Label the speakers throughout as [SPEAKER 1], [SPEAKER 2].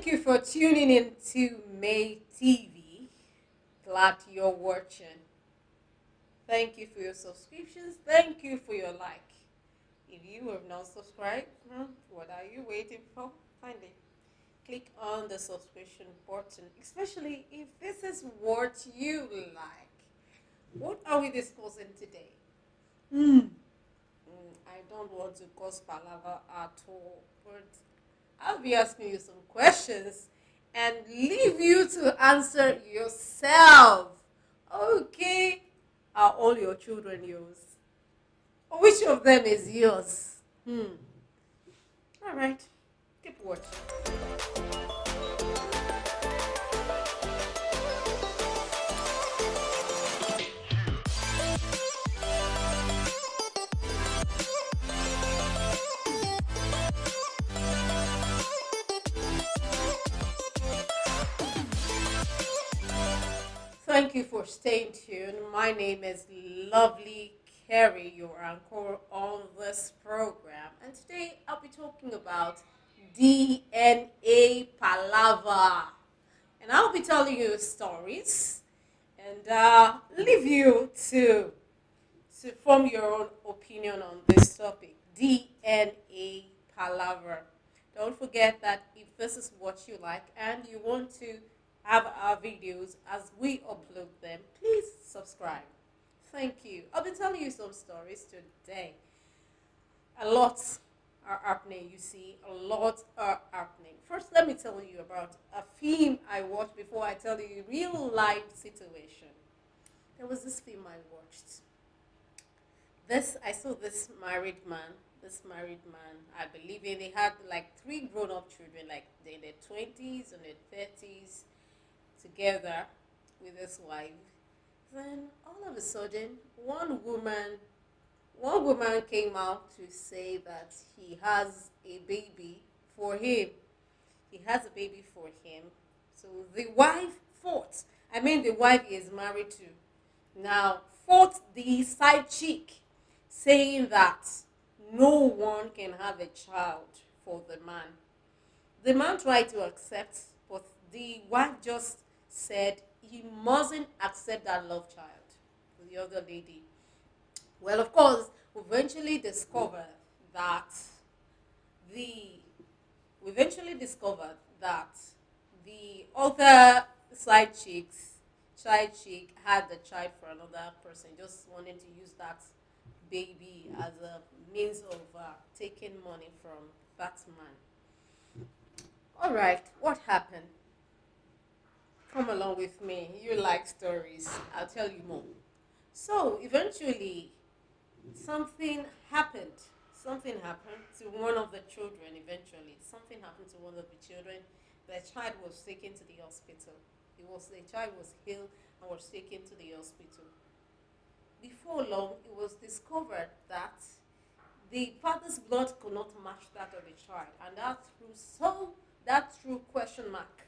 [SPEAKER 1] you for tuning in to May TV. Glad you're watching. Thank you for your subscriptions. Thank you for your like. If you have not subscribed, what are you waiting for? Finally, click on the subscription button, especially if this is what you like. What are we discussing today? I don't want to cause palaver at all, but I'll be asking you some questions and leave you to answer yourself. Okay. Are all your children yours? Or which of them is yours? All right. Keep watching. Thank you for staying tuned. My name is Lovely Carrie, your anchor on this program. And today I'll be talking about DNA Palaver. And I'll be telling you stories and leave you to form your own opinion on this topic. DNA Palaver. Don't forget that if this is what you like and you want to have our videos as we upload them, please subscribe. Thank you. I'll be telling you some stories today. A lot are happening, you see. A lot are happening. First, let me tell you about a film I watched before I tell you real life situation. There was this film I watched. I saw this married man. I believe they had like three grown-up children, like in their 20s and their 30s, together with his wife. Then all of a sudden, one woman came out to say that he has a baby for him. He has a baby for him. So the wife fought. I mean, the wife he is married to now fought the side chick, saying that no one can have a child for the man. The man tried to accept, but the wife just said he mustn't accept that love child for the other lady. Well, of course, we eventually discovered that the the other child chick had the child for another person, just wanting to use that baby as a means of taking money from that man. All right, what happened? Come along with me. You like stories. I'll tell you more. So eventually, something happened. Something happened to one of the children. Something happened to one of the children. The child was taken to the hospital. The child was ill and was taken to the hospital. Before long, it was discovered that the father's blood could not match that of the child, and that threw question mark.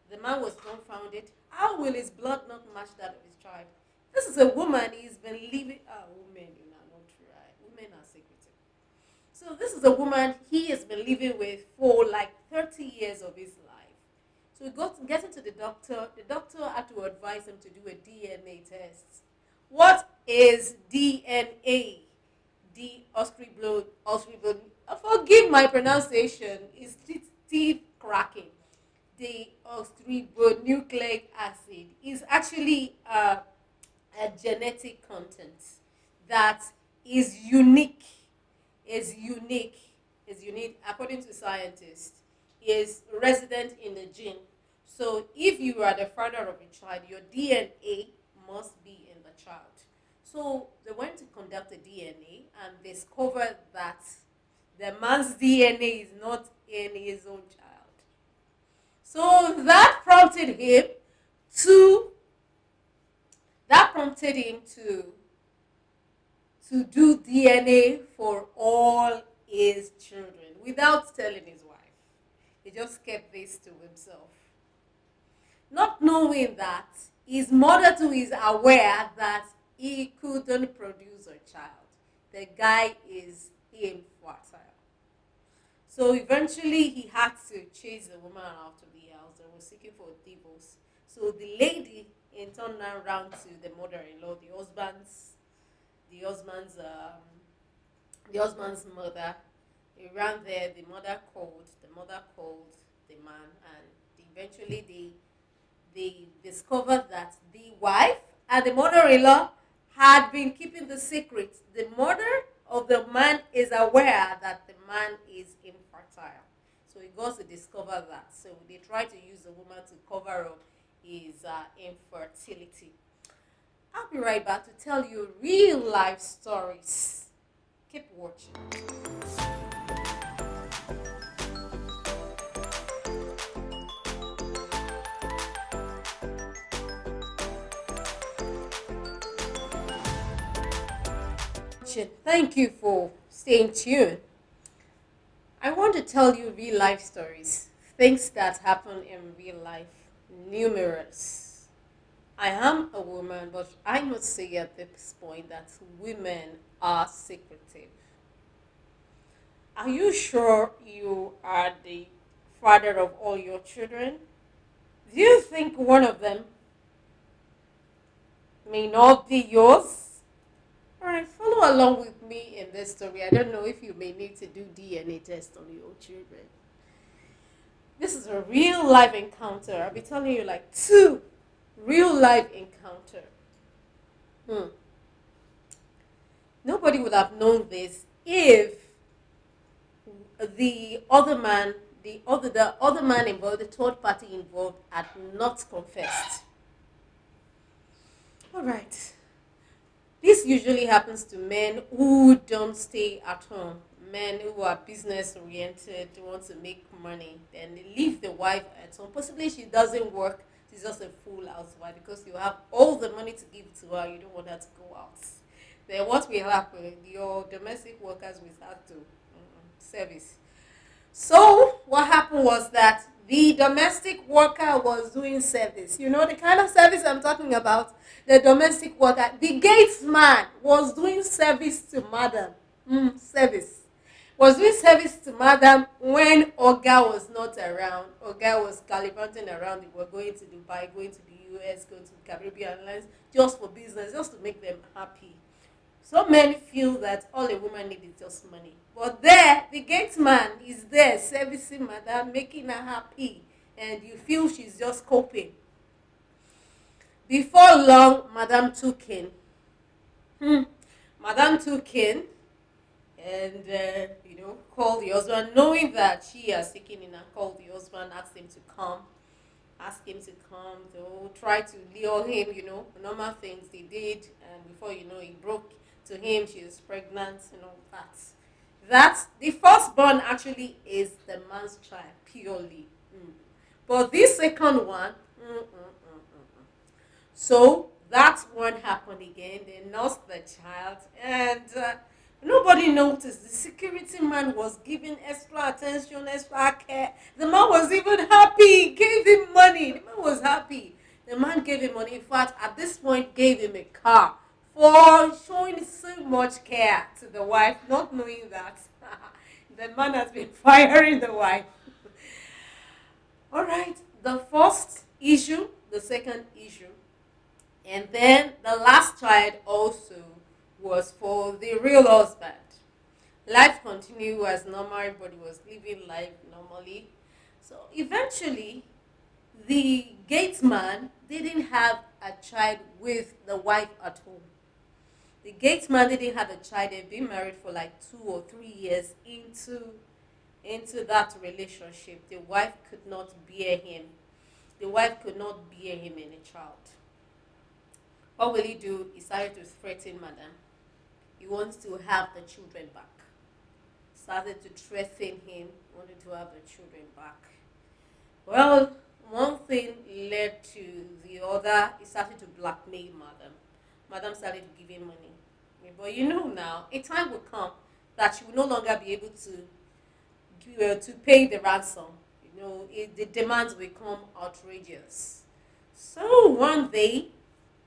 [SPEAKER 1] The man was dumbfounded. How will his blood not match that of his child? This is a woman he's been living. Women, you know, not right. Women are secretive. So this is a woman he has been living with for like 30 years of his life. So he getting to the doctor. The doctor had to advise him to do a DNA test. What is DNA? The Austrian. Forgive my pronunciation. It's teeth cracking. The oxyribonucleic acid is actually a genetic content that is unique, according to scientists, is resident in the gene. So if you are the father of a child, your DNA must be in the child. So they went to conduct the DNA and discovered that the man's DNA is not in his own child. So that prompted him to do DNA for all his children without telling his wife. He just kept this to himself. Not knowing that his mother too is aware that he couldn't produce a child. The guy is infertile. So eventually he had to chase the woman out of the house. They were seeking for a divorce. So the lady in turn around to the mother-in-law, the husband's the husband's mother. He ran there. The mother called the man, and eventually they discovered that the wife and the mother-in-law had been keeping the secret. The mother of the man is aware that the man is infertile. So he goes to discover that. So they try to use the woman to cover up his infertility. I'll be right back to tell you real life stories. Keep watching. Thank you for staying tuned. I want to tell you real life stories, things that happen in real life, numerous. I am a woman, but I must say at this point that women are secretive. Are you sure you are the father of all your children? Do you think one of them may not be yours? Alright, follow along with me in this story. I don't know if you may need to do DNA test on your children. This is a real life encounter. I'll be telling you like two real life encounter. Hmm. Nobody would have known this if the other man involved, the third party involved, had not confessed. All right. This usually happens to men who don't stay at home. Men who are business oriented, want to make money. Then they leave the wife at home. Possibly she doesn't work. She's just a full housewife because you have all the money to give to her. You don't want her to go out. Then what will happen? Your domestic workers will start to service. So what happened was that the domestic worker was doing service. You know the kind of service I'm talking about? The domestic worker, the gates man was doing service to madam. Service. Was doing service to madam when Oga was not around. Oga was gallivanting around. They were going to Dubai, going to the US, going to Caribbean lands just for business, just to make them happy. Some men feel that all a woman needs is just money. But there, the gate man is there servicing madam, making her happy. And you feel she's just coping. Before long, madam took in. Madam took in and, called the husband, knowing that she has taken in and called the husband, asked him to come. They'll try to lure him, normal things they did. And before you know, he broke to him, she is pregnant, that. That the firstborn actually is the man's child, purely. But this second one, so that one happened again. They nursed the child, and nobody noticed. The security man was giving extra attention, extra care. The man was even happy. He gave him money. The man was happy. The man gave him money. In fact, at this point, gave him a car for showing so much care to the wife, not knowing that the man has been firing the wife. All right, the first issue, the second issue, and then the last child also was for the real husband. Life continued as normal, everybody was living life normally. So eventually, the gate man didn't have a child with the wife at home. The gate man didn't have a child. They'd been married for like 2 or 3 years into that relationship. The wife could not bear him. The wife could not bear him any child. What will he do? He started to threaten madam. He wants to have the children back. Started to threaten him, wanted to have the children back. Well, one thing led to the other. He started to blackmail madam. Madam started to give him money. But now, a time will come that she will no longer be able to pay the ransom. The demands will become outrageous. So one day,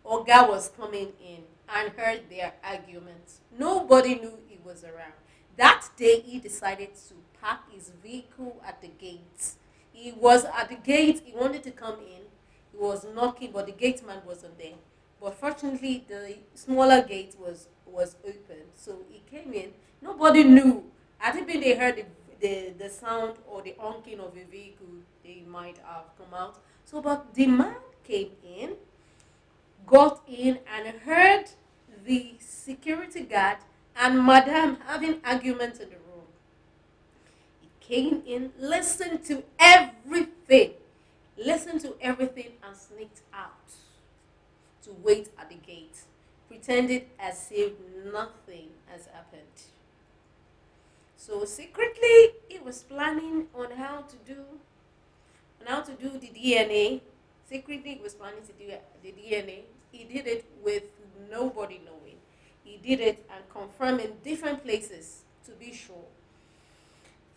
[SPEAKER 1] Oga was coming in and heard their argument. Nobody knew he was around. That day, he decided to park his vehicle at the gate. He was at the gate. He wanted to come in. He was knocking, but the gate man wasn't there. But fortunately, the smaller gate was open, so he came in. Nobody knew. I think when they heard the sound or the honking of a vehicle, they might have come out. So, but the man came in, got in, and heard the security guard and Madame having argument in the room. He came in, listened to everything, and sneaked out to wait at the gate, pretended as if nothing has happened. So secretly, he was planning on how to do the DNA. Secretly, he was planning to do the DNA. He did it with nobody knowing. He did it and confirmed in different places to be sure.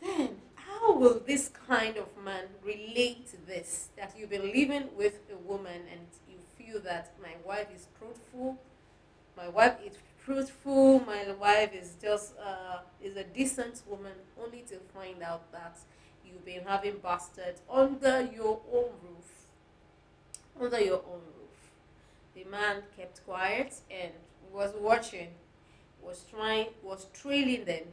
[SPEAKER 1] Then, how will this kind of man relate to this? That you've been living with a woman and you feel that my wife is truthful, my wife is just is a decent woman, only to find out that you've been having bastards under your own roof. Under your own roof. The man kept quiet and was watching, was trailing them,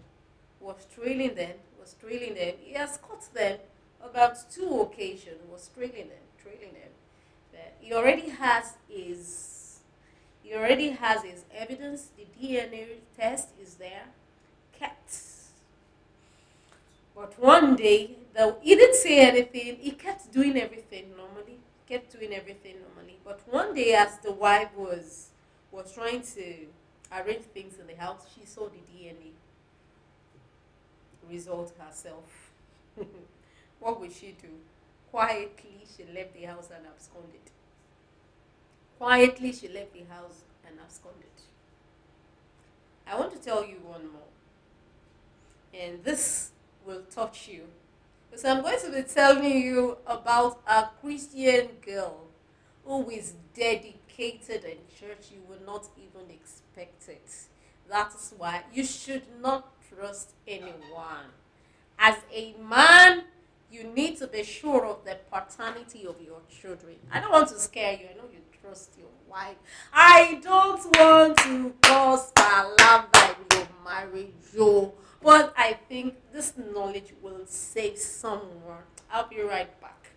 [SPEAKER 1] was trailing them. He has caught them about two occasions, was trailing them. That he already has his evidence. The DNA test is there, kept. But one day, though he didn't say anything, he kept doing everything normally. But one day, as the wife was trying to arrange things in the house, she saw the DNA result herself. What would she do? Quietly, she left the house and absconded. I want to tell you one more, and this will touch you. So I'm going to be telling you about a Christian girl who is dedicated in church. You will not even expect it. That is why you should not trust anyone. As a man, you need to be sure of the paternity of your children. I don't want to scare you. I know you trust your wife. I don't want to cause palaver in your marriage, Joe. But I think this knowledge will save someone. I'll be right back.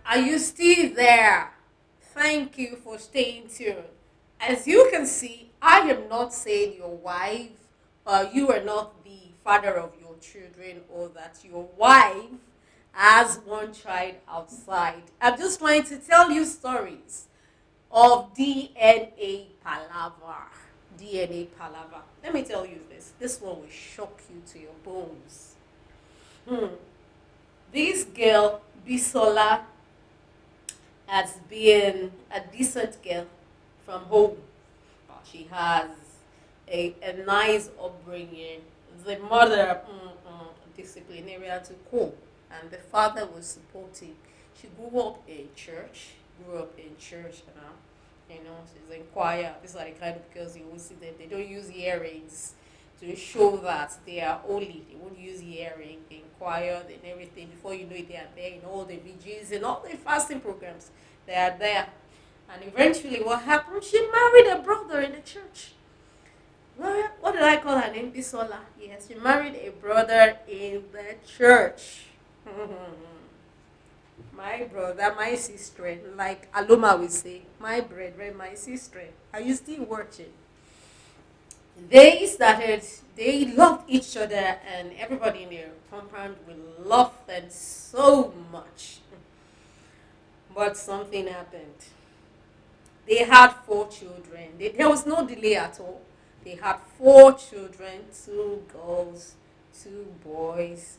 [SPEAKER 1] Are you still there? Thank you for staying tuned. As you can see, I am not saying your wife, you are not the father of your children, or that your wife has one child outside. I'm just trying to tell you stories of DNA palaver. DNA palaver. Let me tell you this. This one will shock you to your bones. This girl, Bisola, has been a decent girl from home. She has a nice upbringing. The mother, disciplinarian to cool, and the father was supportive. She grew up in church, she's in choir. These are the kind of girls you always see them. They don't use earrings to show that they are holy. They won't use earring in choir and everything. Before you know it, they are there in all the vigils and all the fasting programs. They are there. And eventually what happened? She married a brother in the church. Well, what did I call her name? Bisola. Yes, she married a brother in the church. My brother, my sister, like Aloma will say, my brethren, my sister. Are you still watching? They loved each other, and everybody in their compound will love them so much. But something happened. They had 4 children. There was no delay at all. They had 4 children, 2 girls, 2 boys,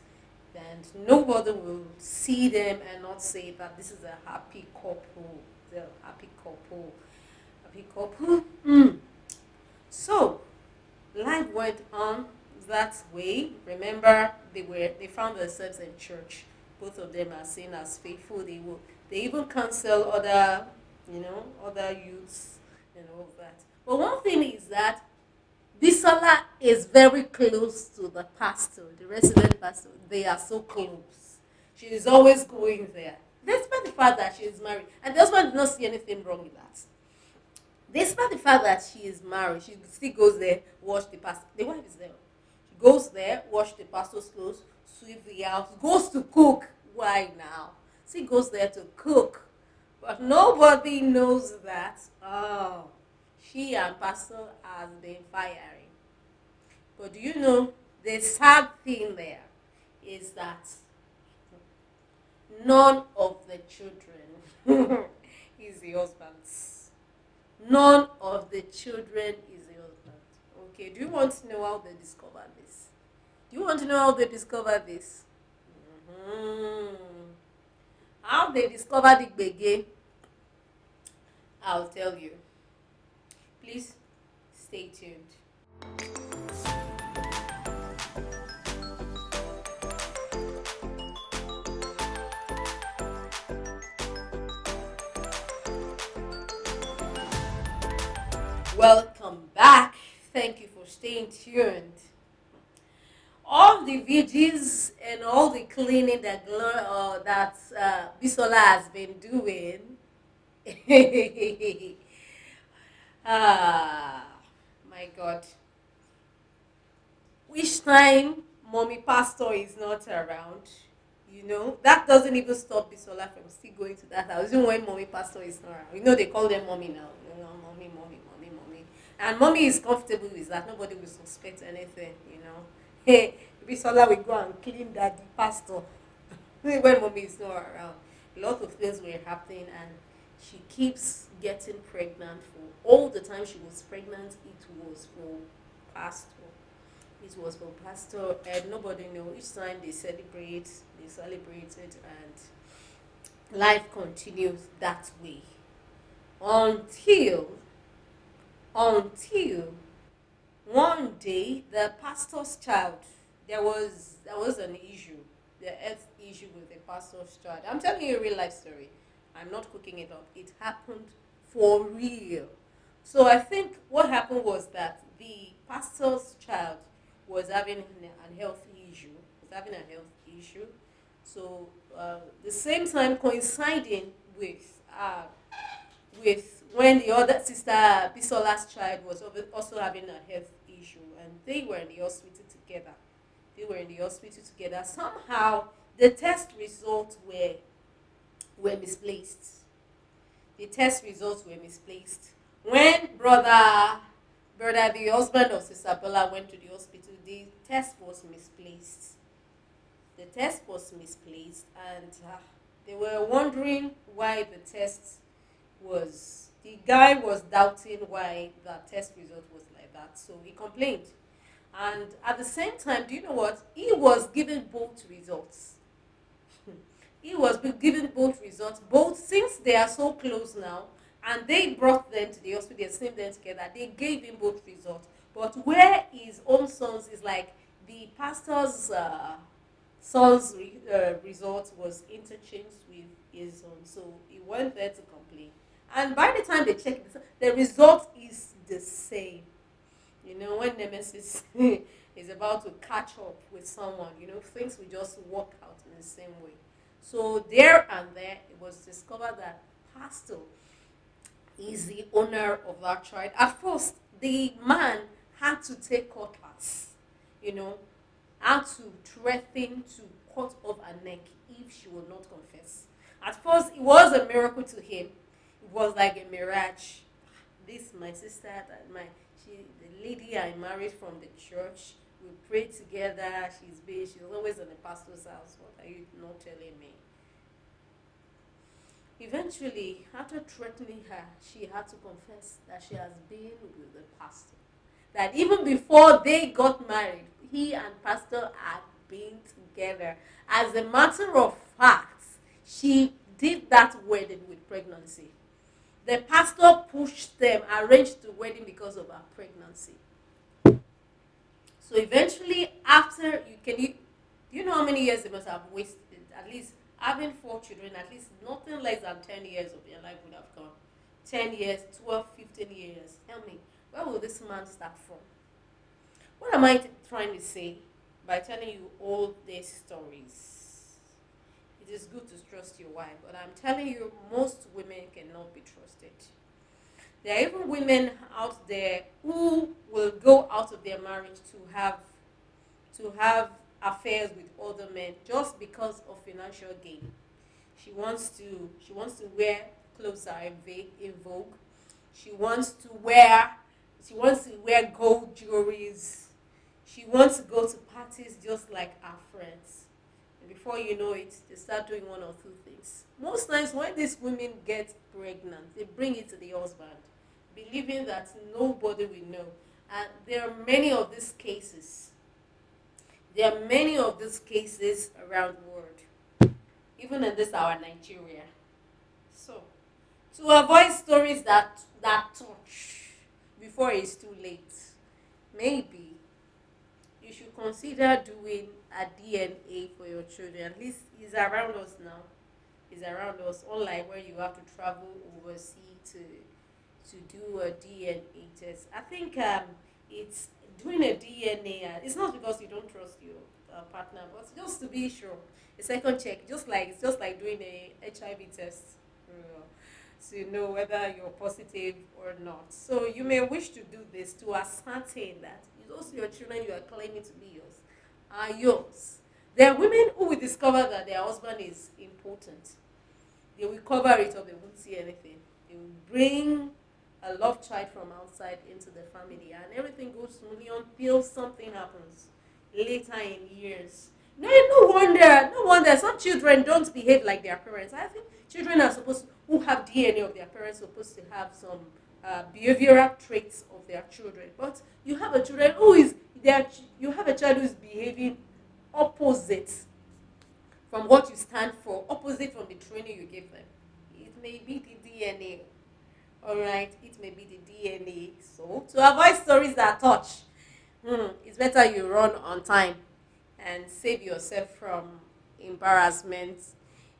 [SPEAKER 1] and nobody will see them and not say that this is a happy couple. They're a happy couple. Happy couple. So life went on that way. Remember, they found themselves in church. Both of them are seen as faithful. They even cancel other, other youths and all that. But one thing is that Bisola is very close to the pastor, the resident pastor. They are so close. She is always going there. Despite the fact that she is married. And the husband did not see anything wrong with that. Despite the fact that she is married, she still goes there, wash the pastor. The wife is there. She goes there, wash the pastor's clothes, sweep the house, goes to cook. Why now? She goes there to cook. But nobody knows that. Oh, she and pastor has been firing. But do you know the sad thing there is that none of the children is the husband's. None of the children is the husband. Okay, do you want to know how they discovered this? Do you want to know how they discovered this? Mhm. How they discovered the gbege? I'll tell you. Please stay tuned. Welcome back. Thank you for staying tuned. All the vigils and all the cleaning that Bisola has been doing. Ah, my God. Each time mommy pastor is not around, that doesn't even stop Bisola from still going to that house, even when mommy pastor is not around. They call them mommy now. Mommy, mommy, mommy, mommy. And mommy is comfortable with that. Nobody will suspect anything. Hey, Bisola will go and clean daddy pastor when mommy is not around. A lot of things were happening, and she keeps getting pregnant. For all the time she was pregnant, it was for pastor. It was for pastor, and nobody knew. Each time they celebrated, and life continues that way until until one day the pastor's child, there was an issue, the health issue with the pastor's child. I'm telling you a real life story. I'm not cooking it up. It happened for real. So I think what happened was that the pastor's child was having an health issue. Was having a health issue. So the same time coinciding with when the other sister Bisola's child was also having a health issue, and they were in the hospital together. Somehow the test results were misplaced. The test results were misplaced. When the husband of Sister Bella went to the hospital, the test was misplaced. And they were wondering why the guy was doubting why the test result was like that. So he complained. And at the same time, do you know what? He was given both results. Both, since they are so close now, and they brought them to the hospital, they sent them together, they gave him both results. But where his own sons is like the pastor's son's result was interchanged with his own. So he went there to complain. And by the time they checked, the result is the same. When Nemesis is about to catch up with someone, things will just work out in the same way. So there and there, it was discovered that pastor is the owner of that child. At first, the man had to take cutlass, had to threaten to cut off her neck if she would not confess. At first, it was a miracle to him. It was like a mirage. This my sister, the lady I married from the church. We prayed together. She's always in the pastor's house. What are you not telling me? Eventually, after threatening her, she had to confess that she has been with the pastor. That even before they got married, he and pastor had been together. As a matter of fact, she did that wedding with pregnancy. The pastor pushed them, arranged the wedding because of her pregnancy. So eventually, after do you know how many years they must have wasted? At least having 4 children, at least nothing less than 10 years of their life would have gone. 10 years, 12, 15 years. Tell me, where will this man start from? What am I trying to say by telling you all these stories? It is good to trust your wife, but I'm telling you, most women cannot be trusted. There are even women out there who will go out of their marriage to have affairs with other men just because of financial gain. She wants to wear clothes that are in vogue. She wants to wear she wants to wear gold jewelries. She wants to go to parties just like her friends. And before you know it, they start doing one or two things. Most times when these women get pregnant, they bring it to the husband, believing that nobody will know. And there are many of these cases. There are many of these cases around the world, even in this our Nigeria. So, to avoid stories that touch before it's too late, maybe you should consider doing a DNA for your children. At least it's around us now. It's around us, unlike where you have to travel overseas to do a DNA test. I think it's doing a DNA. It's not because you don't trust your partner, but just to be sure. A second check, just like doing a HIV test, so you know whether you're positive or not. So you may wish to do this to ascertain that those your children you are claiming to be yours are yours. There are women who will discover that their husband is important. They will cover it up, they won't see anything. They will bring a love child from outside into the family and everything goes smoothly until something happens later in years. No wonder some children don't behave like their parents. I think children are supposed to, who have DNA of their parents supposed to have some behavioral traits of their children. But you have a children who is you have a child who is behaving opposite from what you stand for, opposite from the training you give them. It may be the DNA. Alright, it may be the DNA. So to avoid stories that touch, it's better you run on time and save yourself from embarrassment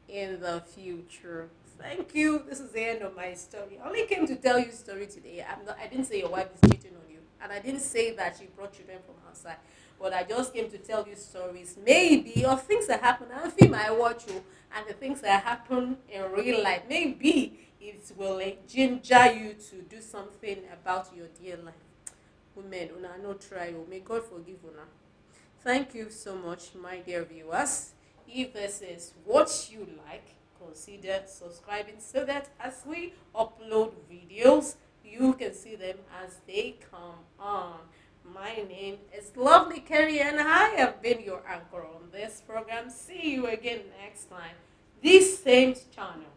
[SPEAKER 1] in the future. Thank you. This is the end of my story. I only came to tell you a story today. I didn't say your wife is cheating on you, and I didn't say that she brought children from outside. But I just came to tell you stories, maybe of things that happen. I film I watch you, and the things that happen in real life. Maybe it will ginger you to do something about your dear life. Women, una no try. May God forgive una. Thank you so much, my dear viewers. If this is what you like, consider subscribing so that as we upload videos, you can see them as they come on. My name is Lovely Kerry and I have been your anchor on this program. See you again next time. This same channel.